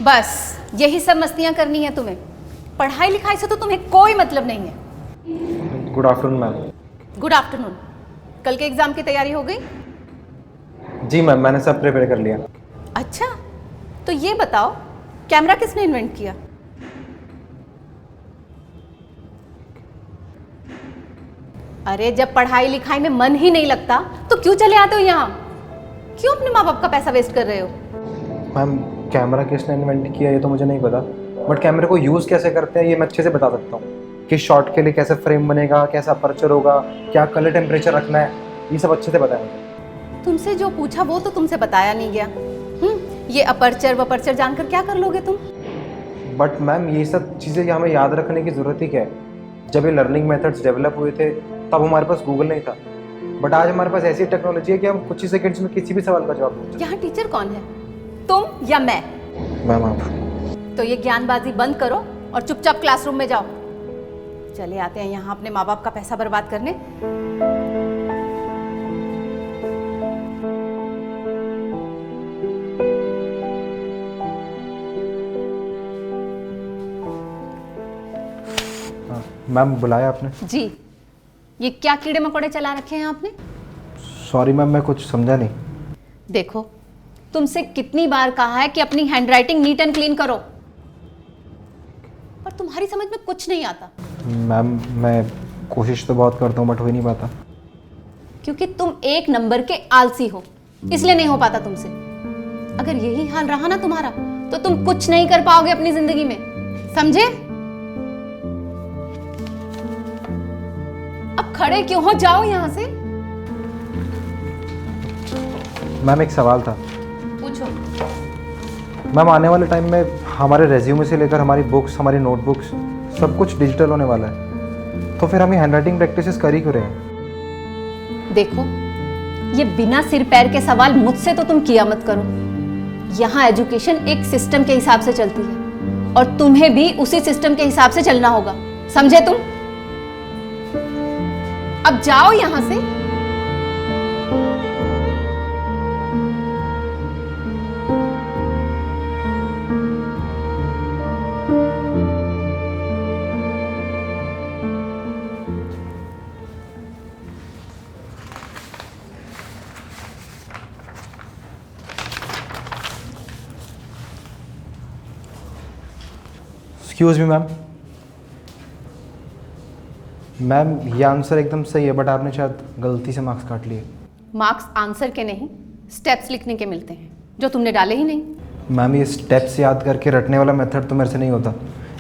बस यही सब मस्तियाँ करनी है तुम्हें? पढ़ाई लिखाई से तो तुम्हें कोई मतलब नहीं है। Good afternoon ma'am. Good afternoon. कल के एग्ज़ाम की तैयारी हो गई? जी मैम, मैंने सब प्रिपेयर कर लिया। अच्छा, तो ये बताओ कैमरा किसने इन्वेंट किया? अरे जब पढ़ाई लिखाई में मन ही नहीं लगता तो क्यों चले आते हो यहाँ? क्यों अपने माँ बाप का पैसा वेस्ट कर रहे हो? मैम, कैमरा किसने इन्वेंट किया ये तो मुझे नहीं पता, बट कैमरे को यूज़ कैसे करते हैं ये मैं अच्छे से बता सकता हूँ। कि शॉट के लिए कैसे फ्रेम बनेगा, कैसा अपर्चर होगा, क्या कलर टेम्परेचर रखना है, ये सब अच्छे से पता है मुझे। तुमसे जो पूछा वो तो तुमसे बताया नहीं गया। ये अपर्चर वपर्चर जानकर क्या कर लोगे तुम? बट मैम, ये सब चीज़ें हमें याद रखने की ज़रूरत ही क्या है? जब ये लर्निंग मेथड्स डेवलप हुए थे तब हमारे पास गूगल नहीं था, बट आज हमारे पास ऐसी टेक्नोलॉजी है कि हम कुछ ही सेकंड्स में किसी भी सवाल का जवाब ढूंढ सकते हैं। यहाँ टीचर कौन है, तुम या मैं? मैम आप। तो ये ज्ञानबाजी बंद करो और चुपचाप क्लासरूम में जाओ। चले आते हैं यहाँ अपने माँ बाप का पैसा बर्बाद करने। मैम बुलाया आपने? जी, ये क्या कीड़े मकोड़े चला रखे हैं आपने? सॉरी मैम, मैं कुछ समझा नहीं। देखो, तुमसे कितनी बार कहा है कि अपनी हैंडराइटिंग नीट एंड क्लीन करो, पर तुम्हारी समझ में कुछ नहीं आता। मैम मैं कोशिश तो बहुत करता हूँ बट हो ही नहीं पाता। क्योंकि तुम एक नंबर के आलसी हो, इसलिए नहीं हो पाता तुमसे। अगर यही हाल रहा ना तुम्हारा तो तुम कुछ नहीं कर पाओगे अपनी जिंदगी में, समझे? अब खड़े क्यों हो, जाओ यहां से। मैम एक सवाल था। पूछो। मैम आने वाले टाइम में हमारे रेज्यूमे से लेकर हमारी बुक्स, हमारी नोटबुक्स सब कुछ डिजिटल होने वाला है, तो फिर हम हैंडराइटिंग प्रैक्टिसेस कर ही क्यों रहे हैं? देखो, ये बिना सिर पैर के सवाल मुझसे तो तुम किया मत करो। यहाँ एजुकेशन एक सिस्टम के हिसाब से चलती है और तुम्हें भी उसी सिस्टम के हिसाब से चलना होगा, समझे तुम? अब जाओ यहां से। Excuse me ma'am. मैम ये आंसर एकदम सही है बट आपने शायद गलती से मार्क्स काट लिए। मार्क्स आंसर के नहीं, स्टेप्स लिखने के मिलते हैं, जो तुमने डाले ही नहीं। मैम ये स्टेप्स याद करके रटने वाला मेथड तो मेरे से नहीं होता,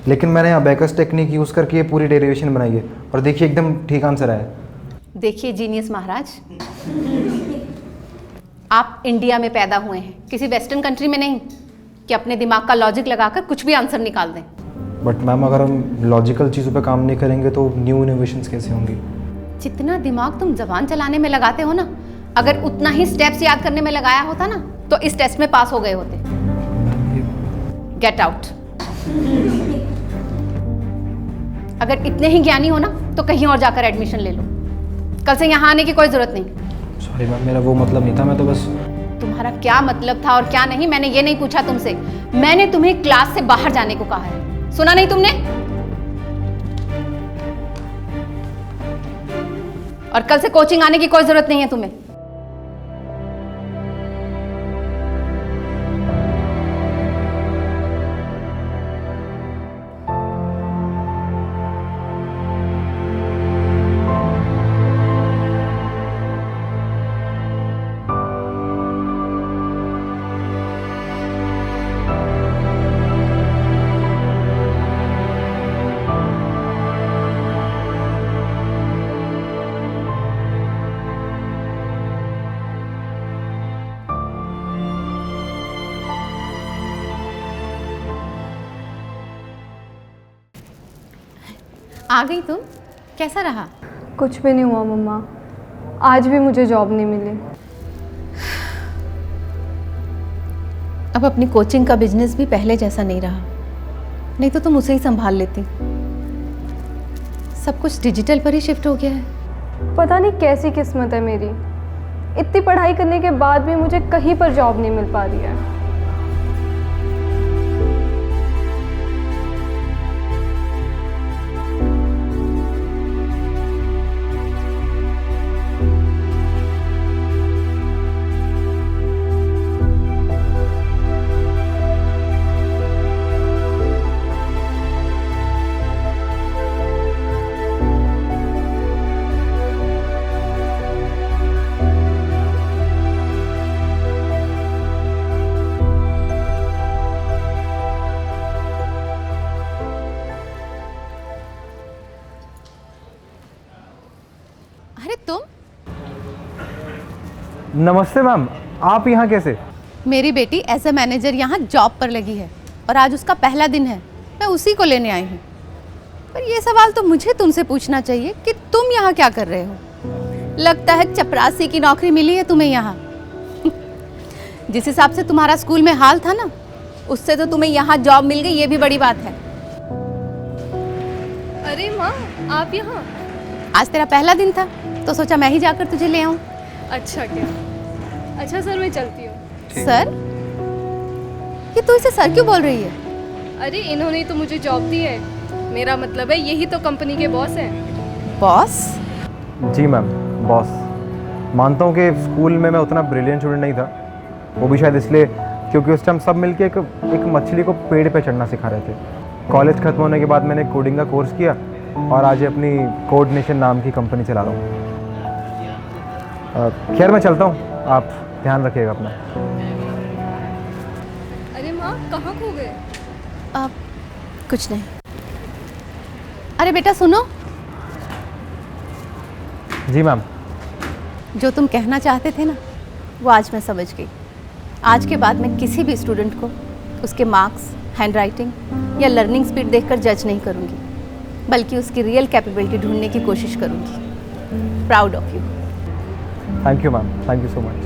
लेकिन मैंने अबेकस टेक्निक यूज़ करके ये पूरी डेरिवेशन बनाई है और देखिए एकदम ठीक आंसर आया। देखिए जीनियस महाराज, आप इंडिया में पैदा हुए हैं, किसी वेस्टर्न कंट्री में नहीं कि अपने दिमाग का लॉजिक लगाकर कुछ भी आंसर निकाल दें। बट मैम अगर हम लॉजिकल चीज़ों पे काम नहीं करेंगे तो न्यू इनोवेशंस कैसे होंगी? जितना दिमाग तुम जबान चलाने में लगाते हो ना, अगर उतना ही स्टेप्स याद करने में लगाया होता ना तो इस टेस्ट में पास हो गए होते। Get out. अगर इतने ही ज्ञानी हो ना तो कहीं और जाकर एडमिशन ले लो, कल से यहाँ आने की कोई जरूरत नहीं। सॉरी मैम, मेरा वो मतलब नहीं था, मैं तो बस। तुम्हारा क्या मतलब था और क्या नहीं, मैंने ये नहीं पूछा तुमसे। मैंने तुम्हें क्लास से बाहर जाने को कहा है, सुना नहीं तुमने? और कल से कोचिंग आने की कोई जरूरत नहीं है तुम्हें। आ गई तुम, कैसा रहा? कुछ भी नहीं हुआ मम्मा, आज भी मुझे जॉब नहीं मिली। अब अपनी कोचिंग का बिजनेस भी पहले जैसा नहीं रहा, नहीं तो तुम उसे ही संभाल लेती। सब कुछ डिजिटल पर ही शिफ्ट हो गया है। पता नहीं कैसी किस्मत है मेरी, इतनी पढ़ाई करने के बाद भी मुझे कहीं पर जॉब नहीं मिल पा रही है। नमस्ते मैम, आप यहाँ कैसे? मेरी बेटी एज ए मैनेजर यहाँ जॉब पर लगी है और आज उसका पहला दिन है। मैं उसी को लेने आई हूँ। पर ये सवाल तो मुझे तुमसे पूछना चाहिए कि तुम यहाँ क्या कर रहे हो। लगता है चपरासी की नौकरी मिली है तुम्हें यहाँ। जिस हिसाब से तुम्हारा स्कूल में हाल था ना, उससे तो तुम्हें यहाँ जॉब मिल गई, ये भी बड़ी बात है। अरे माँ, आप यहाँ? आज तेरा पहला दिन था तो सोचा मैं ही जाकर तुझे ले आऊँ। अच्छा क्या? अच्छा सर, मैं चलती हूँ। सर? ये तू इसे सर क्यों बोल रही है? अरे इन्होंने तो मुझे जॉब दी है, मेरा मतलब है यही तो कंपनी के बॉस हैं। बॉस? जी मैम, बॉस। मानता हूँ कि स्कूल में मैं उतना ब्रिलियंट स्टूडेंट नहीं था, वो भी शायद इसलिए क्योंकि उस टाइम सब मिलके एक मछली को पेड़ पे चढ़ना सिखा रहे थे। कॉलेज खत्म होने के बाद मैंने कोडिंग का कोर्स किया और आज अपनी कोडनेशन नाम की कंपनी चला रहा हूँ। खैर मैं चलता हूँ, आप ध्यान रखिएगा अपना। अरे माँ, कहाँ खो गए? कुछ नहीं। अरे बेटा सुनो, जी मैम। जो तुम कहना चाहते थे ना, वो आज मैं समझ गई। आज के बाद मैं किसी भी स्टूडेंट को उसके मार्क्स, हैंडराइटिंग या लर्निंग स्पीड देखकर जज नहीं करूँगी, बल्कि उसकी रियल कैपेबिलिटी ढूंढने की कोशिश करूँगी। Proud of you. Thank you ma'am, thank you so much.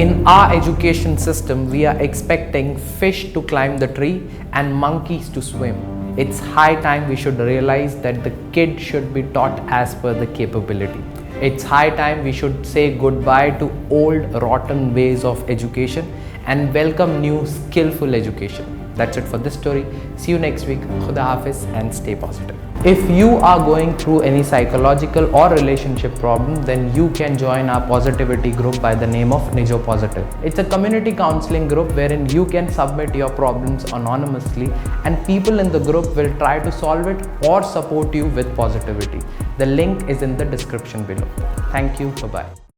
In our education system, we are expecting fish to climb the tree and monkeys to swim. It's high time we should realize that the kid should be taught as per the capability. It's high time we should say goodbye to old rotten ways of education and welcome new skillful education. That's it for this story. See you next week. Khuda Hafiz and stay positive. If you are going through any psychological or relationship problem, then you can join our positivity group by the name of Nijo Positive. It's a community counseling group wherein you can submit your problems anonymously and people in the group will try to solve it or support you with positivity. The link is in the description below. Thank you. Bye-bye.